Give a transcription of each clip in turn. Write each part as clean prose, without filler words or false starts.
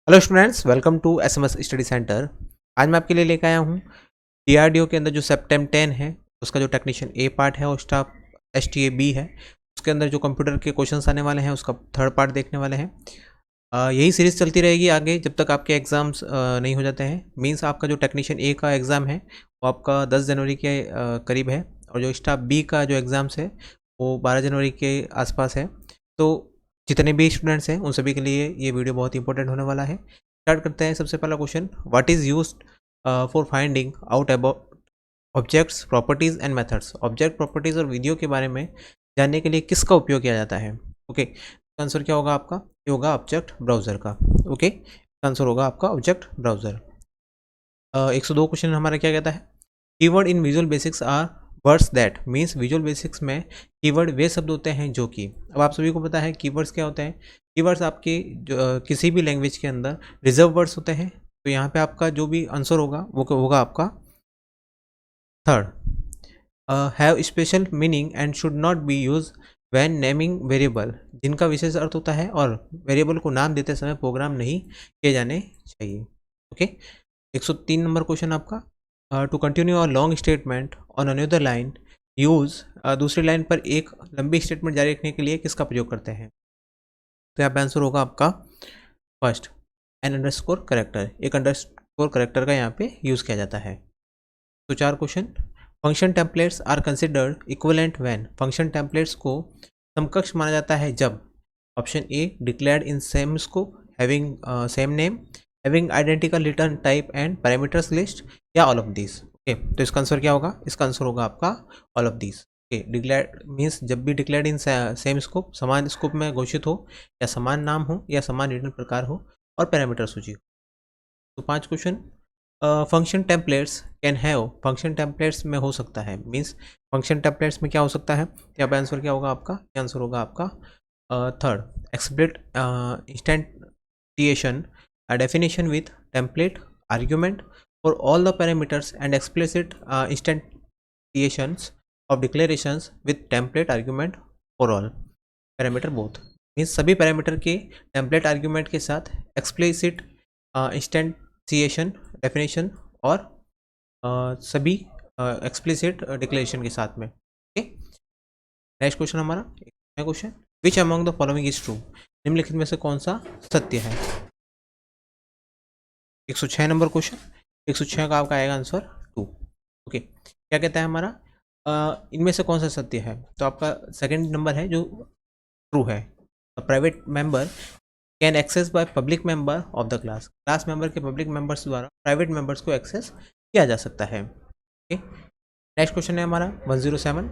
Hello students, welcome to SMS study centre. आज मैं आपके लिए लेकर आया हूँ डीआरडीओ के अंदर जो सेप्टेम 10 है उसका जो टेक्नीशियन ए पार्ट है और स्टाफ एसटीए बी है, उसके अंदर जो कंप्यूटर के क्वेश्चंस आने वाले हैं उसका थर्ड पार्ट देखने वाले हैं। यही सीरीज़ चलती रहेगी आगे जब तक आपके एग्ज़ाम्स नहीं हो जाते हैं। मींस आपका जो टेक्नीशियन ए का एग्ज़ाम है वो आपका 10 जनवरी के करीब है और जो स्टाफ बी का जो एग्ज़ाम्स है वो 12 जनवरी के आसपास है। तो जितने भी स्टूडेंट्स हैं उन सभी के लिए ये वीडियो बहुत इंपॉर्टेंट होने वाला है। स्टार्ट करते हैं। सबसे पहला question, what is used for finding out about objects properties and methods. Object properties और वीडियो के बारे में जानने के लिए किसका उपयोग किया जाता है? ओके, आंसर क्या होगा आपका? ये होगा ऑब्जेक्ट ब्राउज़र का। ओके, आंसर होगा आपका ऑब्जेक्ट ब्राउज़र। 102 क्वेश्चन हमारा क्या कहता है? Keyword in visual basics are words that. Means visual basics में कीवर्ड वे शब्द होते हैं जो कि, अब आप सभी को पता है कीवर्ड्स क्या होते हैं। कीवर्ड्स आपके किसी भी लैंग्वेज के अंदर रिजर्व वर्ड्स होते हैं। तो यहाँ पे आपका जो भी आंसर होगा वो होगा आपका third. Have special meaning and should not be use when naming variable. जिनका विशेष अर्थ होता है और वेरिएबल को नाम देते समय प्रोग्राम नहीं किए जाने चाहिए। ओके, 103 नंबर क्वेश्चन आपका, to continue a long statement on another line use. दूसरी लाइन पर एक लंबी स्टेटमेंट जारी रखने के लिए किसका प्रयोग करते हैं? तो यहाँ पे आंसर होगा आपका फर्स्ट, एन अंडरस्कोर करेक्टर। एक अंडरस्कोर करेक्टर का यहाँ पे यूज़ किया जाता है। तो 4 question, function templates are considered equivalent when. Function templates को समकक्ष माना जाता है जब option A declared in same scope, having same name, having identical return type and parameters list, या ऑल ऑफ दिस। ओके, तो इसका आंसर क्या होगा? इसका आंसर होगा आपका all of this. Okay, declared means जब भी डिक्लेयर्ड इन सेम स्कोप, समान स्कोप में घोषित हो, या समान नाम हो, या समान रिटर्न प्रकार हो, और पैरामीटर सूची हो। तो 5 question, function templates can have. Function templates में हो सकता है, मीन्स फंक्शन टेम्पलेट्स में क्या हो सकता है? यहाँ पे आंसर क्या होगा आपका? आंसर होगा आपका third, एक्सप्लिट इंस्टेंटिएशन, a definition with template argument for all the parameters and explicit instantiations of declarations with template argument for all parameter both। Means सभी पैरामीटर के टेम्पलेट आर्ग्यूमेंट के साथ एक्सप्लिसिट इंस्टेंटिएशन डेफिनेशन और सभी एक्सप्लिसिट डिक्लेरेशन के साथ में। ओके, नेक्स्ट क्वेश्चन हमारा question, which among the following is true. निम्नलिखित में से कौन सा सत्य है? 106 नंबर क्वेश्चन, 106 का आपका आएगा आंसर 2। ओके, क्या कहता है हमारा? इनमें से कौन सा सत्य है? तो आपका सेकंड नंबर है जो ट्रू है। Private member can access by public member of the class. Class member के पब्लिक मेंबर्स द्वारा प्राइवेट मेंबर्स को एक्सेस किया जा सकता है। ओके, नेक्स्ट क्वेश्चन है हमारा 107,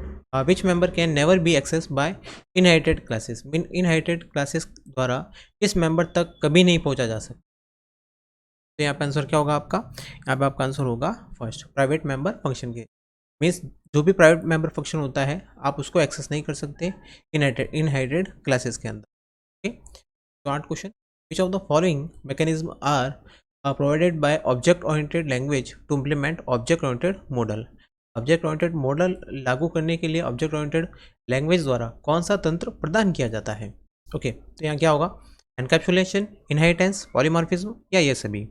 which member can never be access by inherited classes. Inherited classes द्वारा किस मेंबर तक कभी नहीं पहुंचा जा सकता? तो यहाँ पे आंसर क्या होगा आपका? यहाँ पे आपका आंसर होगा फर्स्ट, प्राइवेट मेंबर फंक्शन के। मीन्स जो भी प्राइवेट मेंबर फंक्शन होता है आप उसको एक्सेस नहीं कर सकते इनहेरिटेड क्लासेस के अंदर। ओके, तो 8 question, which of the following mechanism are provided by object oriented language to implement object oriented model. Object oriented model लागू करने के लिए ऑब्जेक्ट ओरिएंटेड लैंग्वेज द्वारा कौन सा तंत्र प्रदान किया जाता है? ओके, तो यहाँ क्या होगा? एनकैप्सुलेशन, इनहेरिटेंस, पॉलीमॉर्फिज्म, या ये सभी।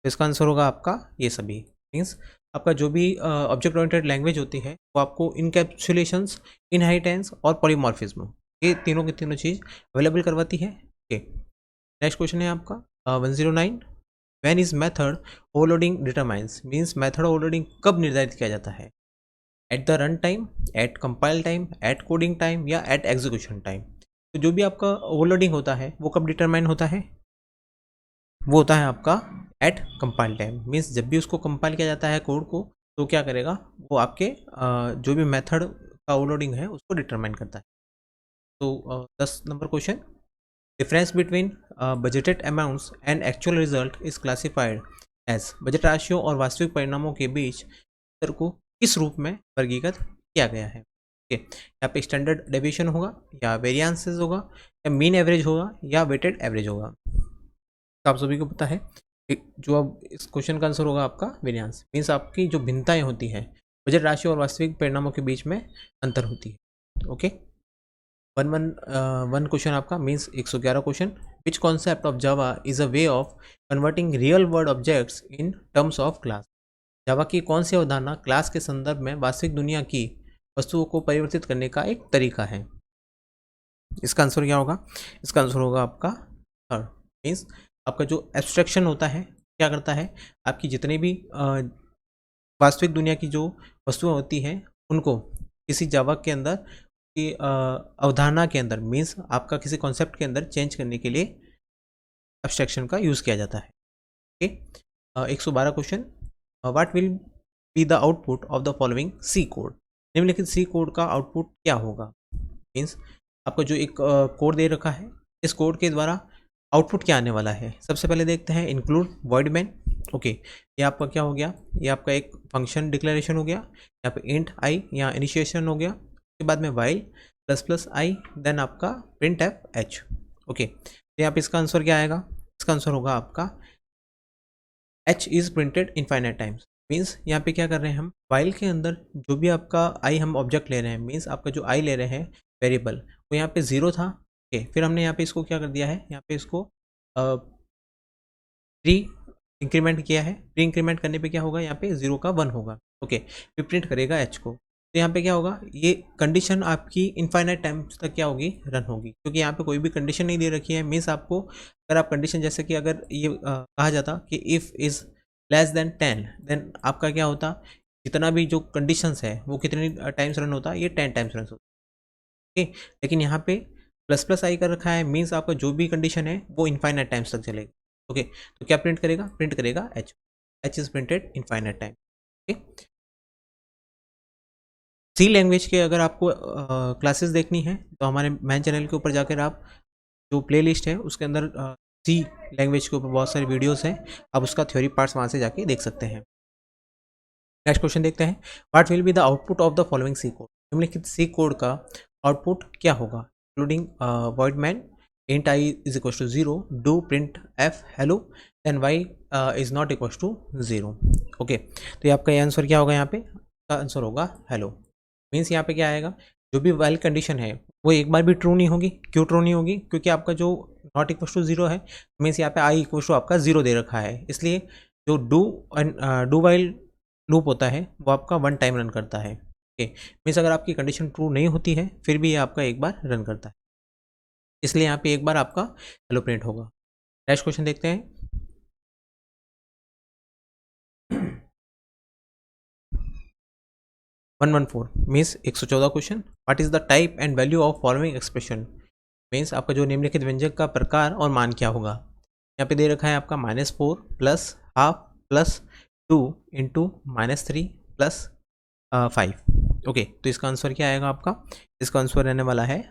तो इसका आंसर होगा आपका ये सभी। मीन्स आपका जो भी ऑब्जेक्ट ओरिएंटेड लैंग्वेज होती है वो आपको इनकैप्सुलेशंस, इनहेरिटेंस और पॉलीमॉर्फिज्म, ये तीनों की तीनों चीज़ अवेलेबल करवाती है। ओके, नेक्स्ट क्वेश्चन है आपका 109, when is method overloading determines. Means method overloading कब निर्धारित किया जाता है? At the run time, eight compile time, eight coding time, या एट एग्जीक्यूशन टाइम। तो जो भी आपका ओवरलोडिंग होता है वो कब डिटरमाइन होता है? वो होता है आपका एट कंपाइल टाइम। मीन्स जब भी उसको कंपाइल किया जाता है कोड को तो क्या करेगा वो आपके जो भी मेथड का ओवरलोडिंग है उसको डिटरमाइन करता है। तो 10 number question, difference between budgeted amounts and actual result is classified as. Budget राशियों और वास्तविक परिणामों के बीच अंतर को किस रूप में वर्गीकृत किया गया है? ओके, यहाँ पे स्टैंडर्ड डेविएशन होगा, या वेरिएंसेस होगा, या मीन एवरेज होगा, या वेटेड एवरेज होगा। तो आप सभी को पता है जो अब इस क्वेश्चन का आंसर होगा आपका वेरिएंस। मीन्स आपकी जो भिन्नताएं होती हैं बजट राशि और वास्तविक परिणामों के बीच में अंतर होती है। ओके, वन क्वेश्चन आपका means 111 question. Which concept of Java is a way of converting real world objects in terms of class. Java की कौन सी अवधारणा क्लास के संदर्भ में वास्तविक दुनिया की वस्तुओं को परिवर्तित करने का एक तरीका है। इसका आंसर क्या होगा? इसका आंसर होगा आपका थर्ड। मीन्स आपका जो एब्स्ट्रैक्शन होता है क्या करता है, आपकी जितनी भी वास्तविक दुनिया की जो वस्तुएं होती हैं उनको किसी जावा के अंदर की अवधारणा के अंदर मीन्स आपका किसी कॉन्सेप्ट के अंदर चेंज करने के लिए एब्स्ट्रैक्शन का यूज़ किया जाता है। Okay, 112 question. What will be the output of the following C code. निम्नलिखित सी कोड का आउटपुट क्या होगा। मीन्स आपको जो एक कोड दे रखा है, इस कोड के द्वारा आउटपुट क्या आने वाला है। सबसे पहले देखते हैं इंक्लूड वॉइड मैन। ओके, ये आपका क्या हो गया, ये आपका एक फंक्शन डिक्लेरेशन हो गया। यहाँ पे इंट आई यहाँ इनिशिएशन हो गया, उसके बाद में वाइल प्लस प्लस आई देन आपका प्रिंट एफ एच। ओके, तो यहाँ पे इसका आंसर क्या आएगा, इसका आंसर होगा आपका H is printed infinite times. Means यहाँ पे क्या कर रहे हैं हम, वाइल के अंदर जो भी आपका आई हम ऑब्जेक्ट ले रहे हैं, मीन्स आपका जो आई ले रहे हैं वेरिएबल, वो यहाँ पे ज़ीरो था। ओके, फिर हमने यहाँ पे इसको क्या कर दिया है, यहाँ पे इसको प्री इंक्रीमेंट किया है। प्री इंक्रीमेंट करने पे क्या होगा, यहाँ पे 0 का 1 होगा। ओके, फिर प्रिंट करेगा एच को, तो यहाँ पे क्या होगा, ये कंडीशन आपकी इनफाइनाइट टाइम्स तक क्या होगी, रन होगी, क्योंकि यहाँ पे कोई भी कंडीशन नहीं दे रखी है। मीन्स आपको अगर आप कंडीशन जैसे कि अगर ये कहा जाता कि if is less than 10 then आपका क्या होता, जितना भी जो कंडीशंस है वो कितने टाइम्स रन होता है, ये 10 टाइम्स रन होता है। ओके, लेकिन यहाँ पे प्लस प्लस आई कर रखा है, मीन्स आपका जो भी कंडीशन है वो इनफाइनाइट टाइम्स तक चलेगा। ओके, तो क्या प्रिंट करेगा, प्रिंट करेगा H. H is printed infinite time. Okay, C language के अगर आपको क्लासेस देखनी है तो हमारे मैन चैनल के ऊपर जाकर आप जो प्लेलिस्ट है उसके अंदर सी लैंग्वेज के ऊपर बहुत सारी वीडियोस हैं, आप उसका थ्योरी पार्ट्स वहाँ से जाके देख सकते हैं। नेक्स्ट क्वेश्चन देखते हैं, what will be the output of the following C code. निम्नलिखित सी कोड का आउटपुट क्या होगा, including void main int I is equals to 0, do print f hello, then y is not equals to 0। Okay, तो ये आपका ये answer क्या होगा, यहाँ पे का आंसर होगा हेलो। मीन्स यहाँ पे क्या आएगा, जो भी वाइल कंडीशन है वो एक बार भी ट्रू नहीं होगी। क्यों ट्रू नहीं होगी, क्योंकि आपका जो नॉट इक्वल्स टू 0 है, मीन्स यहाँ पे आई इक्वल्स टू आपका 0 दे रखा है, इसलिए जो डू वाइल लूप होता है वो आपका 1 टाइम रन करता है। ओके, मीन्स अगर आपकी कंडीशन ट्रू नहीं होती है फिर भी ये आपका एक बार रन करता है, इसलिए यहाँ पे एक बार आपका हेलो प्रिंट होगा। नेक्स्ट क्वेश्चन देखते हैं, one 114 means 114 question. What is the type and value of following expression. Means आपका जो निम्नलिखित व्यंजक का प्रकार और मान क्या होगा। यहाँ पे दे रखा है आपका -4 plus half plus 2 into -3 plus 5। Okay, तो इसका आंसर क्या आएगा आपका, इसका आंसर रहने वाला है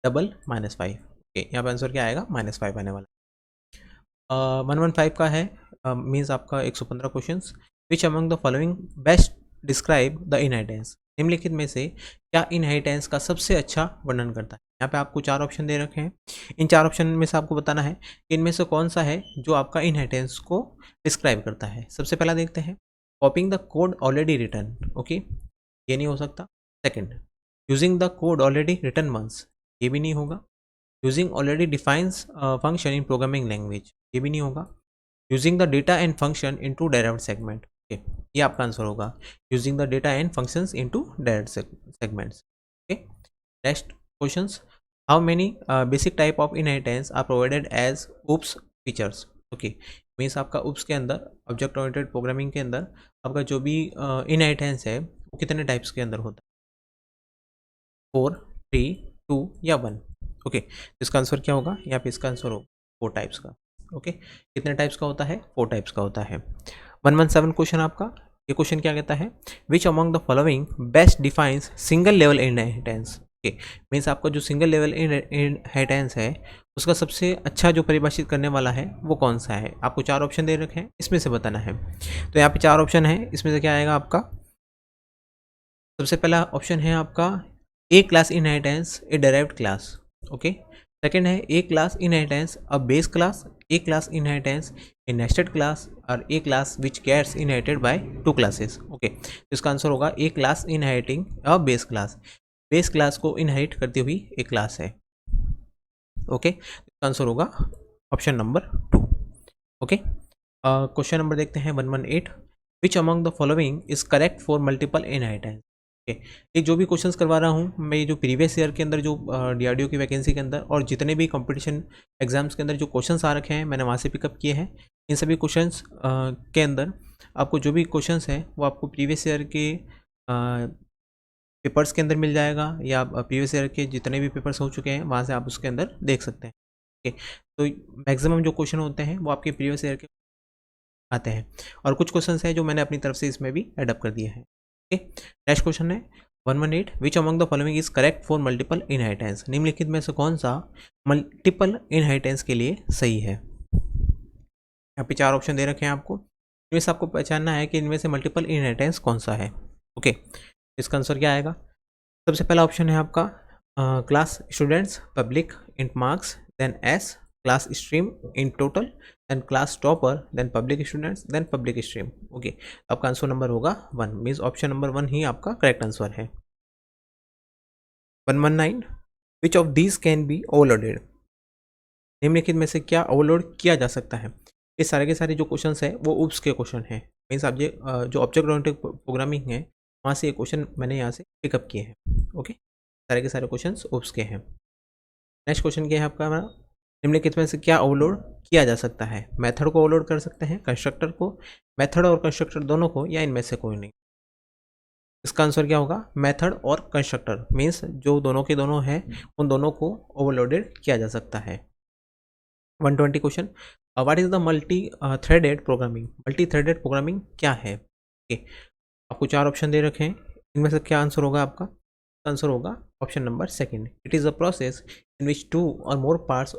डबल -5। ओके, यहाँ पे आंसर क्या आएगा, -5 आने वाला। 115 का है, मीन्स आपका 115 question. Which among the following best describe the inheritance. निम्नलिखित में से क्या इनहेरिटेंस का सबसे अच्छा वर्णन करता है। यहाँ पे आपको 4 ऑप्शन दे रखे हैं, इन 4 ऑप्शन में से आपको बताना है कि इनमें से कौन सा है जो आपका इनहेरिटेंस को डिस्क्राइब करता है। सबसे पहला देखते हैं, copying the code already written. Okay, ये नहीं हो सकता। Second, using the code already written once, ये भी नहीं होगा। Using already defines function in programming language, ये भी नहीं होगा। Using the data and function into direct segment, okay, ये आपका आंसर होगा। Using the data and functions into direct segments. Okay, next questions, how many basic type of inheritance are provided as oops features. Okay, means आपका उप्स के अंदर object oriented programming के अंदर आपका जो भी इनहेरिटेंस है वो कितने टाइप्स के अंदर होता है, 4, 3, 2 या 1। ओके, इसका आंसर क्या होगा, यहाँ पे इसका आंसर होगा 4 टाइप्स का। ओके, कितने टाइप्स का होता है, 4 टाइप्स का होता है। 117 क्वेश्चन आपका, ये क्वेश्चन क्या कहता है, विच among the following best defines single level inheritance. Okay, means आपका जो सिंगल लेवल इनहेरिटेंस है उसका सबसे अच्छा जो परिभाषित करने वाला है वो कौन सा है। आपको 4 ऑप्शन दे रखे हैं, इसमें से बताना है। तो यहाँ पे 4 ऑप्शन है, इसमें से क्या आएगा आपका, सबसे पहला ऑप्शन है आपका a class inheritance a derived class. Okay, second है a class inheritance a base class, a class inheritance a nested class और a class which gets inherited by 2 classes. Okay, तो इसका आंसर होगा a class inheriting a base class. Base class को inherit करती हुई एक class है। Okay, इसका आंसर होगा option number 2। Okay, question number देखते हैं 118। Which among the following is correct for multiple inheritance. ये जो भी क्वेश्चंस करवा रहा हूँ मैं, ये जो प्रीवियस ईयर के अंदर जो डीआरडीओ की वैकेंसी के अंदर और जितने भी कंपटीशन एग्जाम्स के अंदर जो क्वेश्चंस आ रखे हैं मैंने वहाँ से पिकअप किए हैं। इन सभी क्वेश्चंस के अंदर आपको जो भी क्वेश्चंस हैं वो आपको प्रीवियस ईयर के पेपर्स के अंदर मिल जाएगा, या प्रीवियस ईयर के जितने भी पेपर्स हो चुके हैं वहाँ से आप उसके अंदर देख सकते हैं। ओके, तो मैक्सिमम जो क्वेश्चन होते हैं वो आपके प्रीवियस ईयर के आते हैं, और कुछ क्वेश्चंस हैं जो मैंने अपनी तरफ से इसमें भी एडअप कर दिए हैं। ओके, नेक्स्ट क्वेश्चन है 118। Which among the following is correct for multiple inheritance. निम्नलिखित में से कौन सा मल्टीपल इनहेरिटेंस के लिए सही है। यहाँ पे 4 ऑप्शन दे रखे हैं आपको, इनमें से आपको पहचानना है कि इनमें से मल्टीपल इनहेरिटेंस कौन सा है। ओके, इसका आंसर क्या आएगा। सबसे पहला ऑप्शन है आपका class students public int marks, then S class stream in total, then class topper, then public students, then public stream. Okay, आपका आंसर नंबर होगा 1, मीन्स ऑप्शन नंबर 1 ही आपका करेक्ट आंसर है। 119। विच of these can be overloaded. निम्नलिखित में से क्या overload किया जा सकता है। ये सारे के सारे जो क्वेश्चंस है वो उप्स के क्वेश्चन है, मीन्स आप जो ऑब्जेक्ट ओरिएंटेड प्रोग्रामिंग है वहाँ से ये क्वेश्चन मैंने यहाँ से पिकअप किए हैं। ओके, सारे के सारे क्वेश्चंस उप्स के हैं। नेक्स्ट क्वेश्चन क्या है आपका हमारा, निम्नलिखित में से क्या ओवरलोड किया जा सकता है। मेथड को ओवरलोड कर सकते हैं, कंस्ट्रक्टर को, मेथड और कंस्ट्रक्टर दोनों को, या इनमें से कोई नहीं। इसका आंसर क्या होगा, मेथड और कंस्ट्रक्टर, मीन्स जो दोनों के दोनों हैं उन दोनों को ओवरलोडेड किया जा सकता है। 120 question, what is the multi threaded programming. Multi threaded programming क्या है। ओके, आपको 4 ऑप्शन दे रखे हैं, इनमें से क्या आंसर होगा आपका। आंसर होगा option number 2। It is a process in which 2 और more parts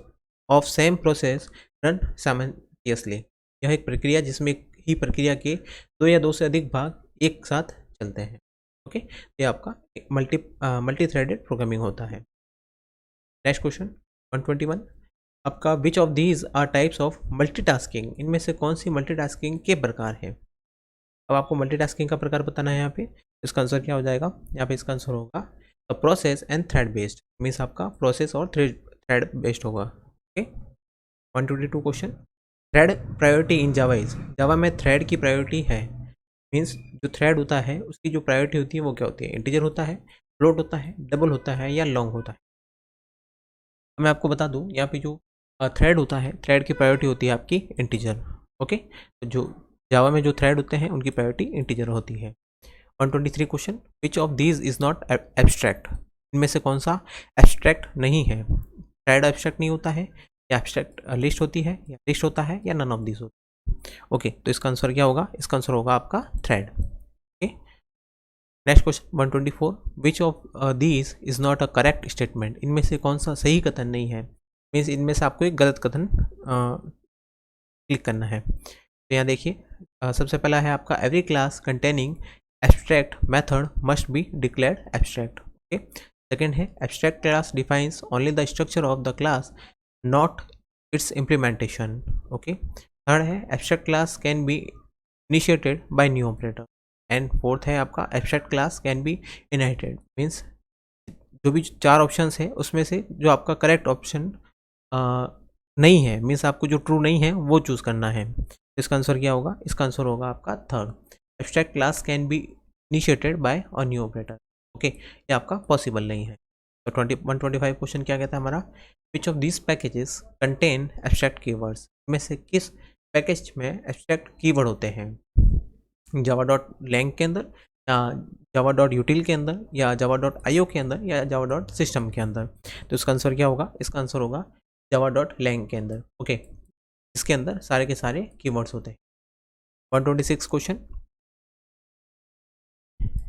of same process run simultaneously. यह एक प्रक्रिया जिसमें ही प्रक्रिया के 2 या 2 से अधिक भाग एक साथ चलते हैं। ओके, ये आपका मल्टी थ्रेडेड प्रोग्रामिंग होता है। Next question 121। आपका which of these are types of multitasking. इनमें से कौन सी मल्टीटास्किंग के प्रकार है। अब आपको मल्टीटास्किंग का प्रकार बताना है यहाँ पे, इसका आंसर क्या हो जाएगा। यहाँ पे इसका आंसर होगा the process and thread based, means आपका प्रोसेस और थ्रेड बेस्ड होगा। Okay, 122 question, thread priority in Java is. Java में थ्रेड की प्रायोरिटी है, मीन्स जो थ्रेड होता है उसकी जो प्रायोरिटी होती है वो क्या होती है। इंटीजर होता है, फ्लोट होता है, डबल होता है, या लॉन्ग होता है। मैं आपको बता दूँ यहाँ पे जो थ्रेड होता है, थ्रेड की प्रायोरिटी होती है आपकी इंटीजर। ओके, तो जो जावा में जो थ्रेड होते हैं उनकी प्रायोरिटी इंटीजर होती है। 123 question, which of these is not abstract. इनमें से कौन सा एब्स्ट्रैक्ट नहीं है। थ्रेड एब्स्ट्रैक्ट नहीं होता है, या एब्स्ट्रैक्ट लिस्ट होती है, या लिस्ट होता है, या नन ऑफ दीज होता है। ओके, तो इसका आंसर क्या होगा, इसका आंसर होगा आपका thread. Okay, next question 124। Which of these is not a correct statement. इनमें से कौन सा सही कथन नहीं है, मीन्स इनमें से आपको एक गलत कथन क्लिक करना है। तो यहाँ देखिए, सबसे पहला है आपका every class containing abstract method must be declared abstract. Okay, second है abstract class defines only the structure of the class not its implementation. Okay, third है abstract class can be initiated by new operator, and fourth है आपका abstract class can be inherited. Means जो भी 4 options है उसमें से जो आपका करेक्ट ऑप्शन नहीं है, मीन्स आपको जो ट्रू नहीं है वो चूज़ करना है। इसका आंसर क्या होगा, इसका आंसर होगा आपका third, abstract class can be initiated bye a new operator. Okay, ये आपका पॉसिबल नहीं है। तो 125 क्वेश्चन क्या कहता है हमारा, which of this packages contain abstract keywords. में से किस पैकेज में एब्स्ट्रैक्ट कीवर्ड होते हैं। java.lang के अंदर, या java.util के अंदर, या java.io के अंदर, या java.system के अंदर। तो इसका आंसर क्या होगा, इसका आंसर होगा java.lang के अंदर। ओके, इसके अंदर सारे के सारे कीवर्ड्स होते हैं। 126 question,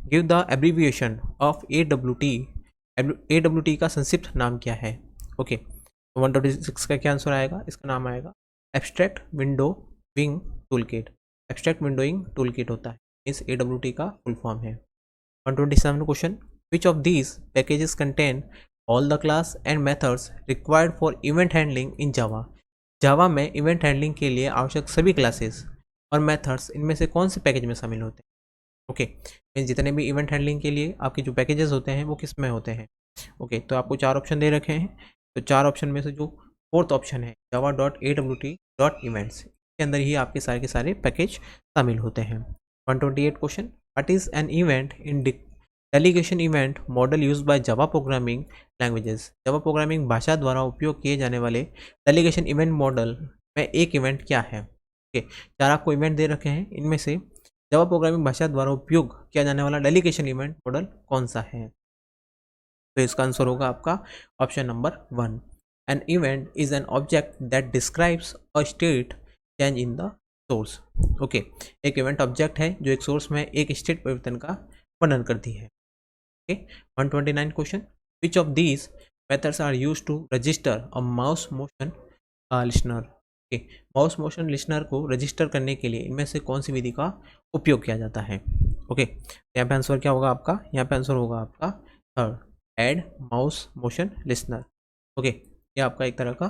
give the abbreviation of AWT। AWT का संक्षिप्त नाम क्या है। ओके, तो 126 का क्या आंसर आएगा, इसका नाम आएगा abstract windowing toolkit. Abstract windowing toolkit होता है, इस AWT का फुल फॉर्म है। 127 question, which of these packages contain all the class and methods required for event handling in Java. Java में इवेंट हैंडलिंग के लिए आवश्यक सभी क्लासेस और मेथड्स इनमें से कौन से पैकेज में शामिल होते हैं। ओके, मीन्स जितने भी इवेंट हैंडलिंग के लिए आपके जो पैकेजेस होते हैं वो किस में होते हैं। ओके, तो आपको 4 ऑप्शन दे रखे हैं, तो 4 ऑप्शन में से जो 4th ऑप्शन है java.awt.events के अंदर ही आपके सारे के सारे पैकेज शामिल होते हैं। 128 question, what is an event in delegation event model used by Java programming languages. Java programming भाषा द्वारा उपयोग किए जाने वाले डेलीगेशन इवेंट मॉडल में एक इवेंट क्या है। ओके, 4 आपको इवेंट दे रखे हैं, इनमें से जावा प्रोग्रामिंग भाषा द्वारा उपयोग किया जाने वाला डेलीगेशन इवेंट मॉडल कौन सा है। तो इसका आंसर होगा आपका option number 1। An event is an object that describes a state change in the source. Okay, एक इवेंट ऑब्जेक्ट है जो एक सोर्स में एक स्टेट परिवर्तन का वर्णन करती है। Okay, 129 question, which of these methods are used to register a mouse motion listener. Okay, mouse motion listener को रजिस्टर करने के लिए इनमें से कौन सी विधि का उपयोग किया जाता है। ओके, यहाँ पे आंसर क्या होगा आपका, यहाँ पे आंसर होगा आपका third, add mouse motion listener. Okay, ये आपका एक तरह का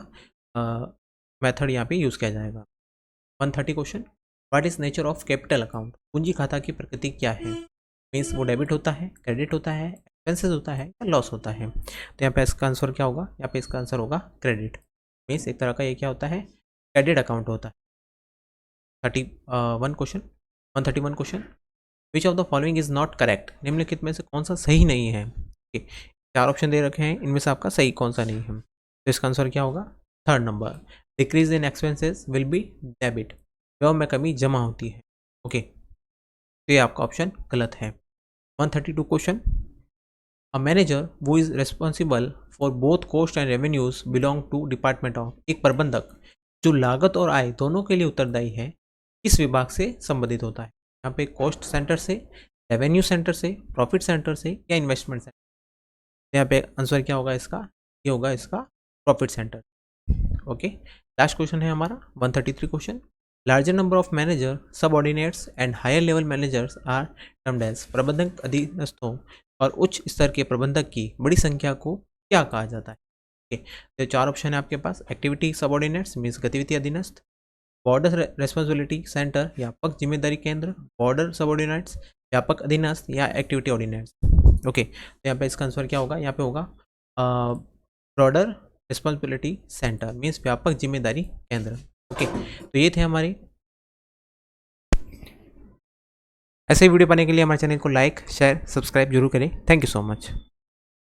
मेथड यहाँ पे यूज़ किया जाएगा। 130 question, what is nature of capital account. पूंजी खाता की प्रकृति क्या है। मीन्स वो डेबिट होता है, क्रेडिट होता है, एक्सपेंसेस होता है या लॉस होता है। तो यहाँ पे इसका आंसर क्या होगा, यहाँ पे इसका आंसर होगा क्रेडिट। मीन्स एक तरह का ये क्या होता है, क्रेडिट अकाउंट होता है। 31 question, 131 question, which of the following is not correct. निम्नलिखित में से कौन सा सही नहीं है। ओके, 4 ऑप्शन दे रखे हैं, इनमें से आपका सही कौन सा नहीं है। तो इसका आंसर क्या होगा, third number, decrease in expenses will be debit. व्यय में कमी जमा होती है। ओके, तो ये आपका ऑप्शन गलत है। 132 question, a manager who is responsible for both cost and revenues belong to department of. एक प्रबंधक जो लागत और आय दोनों के लिए उत्तरदायी है, किस विभाग से संबंधित होता है। यहाँ पे कॉस्ट सेंटर से, रेवेन्यू सेंटर से, प्रॉफिट सेंटर से या इन्वेस्टमेंट सेंटर। यहाँ पे आंसर क्या होगा इसका, ये होगा इसका profit centre. Okay, last question है हमारा 133 question, larger number of manager subordinates and higher level managers are termed as. प्रबंधक अधीनस्थों और उच्च स्तर के प्रबंधक की बड़ी संख्या को क्या कहा जाता है। ओके, तो 4 ऑप्शन है आपके पास, एक्टिविटी सबऑर्डिनेट्स मीन्स गतिविधि अधीनस्थ, बॉर्डर रेस्पॉन्सिबिलिटी सेंटर व्यापक जिम्मेदारी केंद्र, बॉर्डर सबऑर्डिनेट्स व्यापक अधीनस्थ या एक्टिविटी ऑर्डिनेट्स। ओके, तो यहाँ पे इसका आंसर क्या होगा, यहाँ पे होगा ब्रॉडर रिस्पॉन्सिबिलिटी सेंटर मीन्स व्यापक जिम्मेदारी केंद्र। ओके, तो ये थे हमारे। ऐसे ही वीडियो पाने के लिए हमारे चैनल को लाइक शेयर सब्सक्राइब जरूर करें। Thank you so much.